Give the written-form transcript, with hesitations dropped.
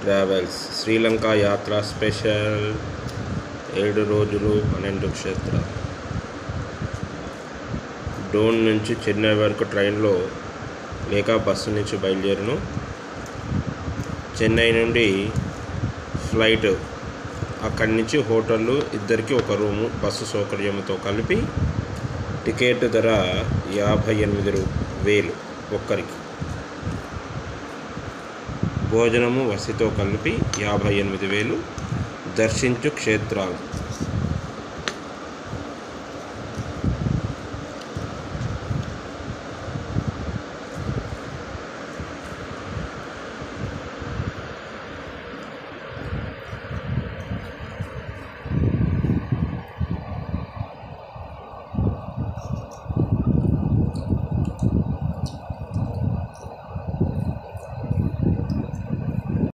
Travels Sri Lanka యాత్ర special 7 రోజులు 12 క్షేత్రాలు. డోన్ నుంచి చెన్నై వరకు ట్రైన్లో లేక బస్సు నుంచి బయలుదేరును. చెన్నై నుండి ఫ్లైట్, అక్కడి నుంచి హోటళ్ళు, ఇద్దరికి ఒక రూము, బస్సు సౌకర్యంతో కలిపి టికెట్ ధర 58,000 ఒక్కరికి. భోజనము వసతితో కలిపి 58,000. దర్శించు క్షేత్రాలు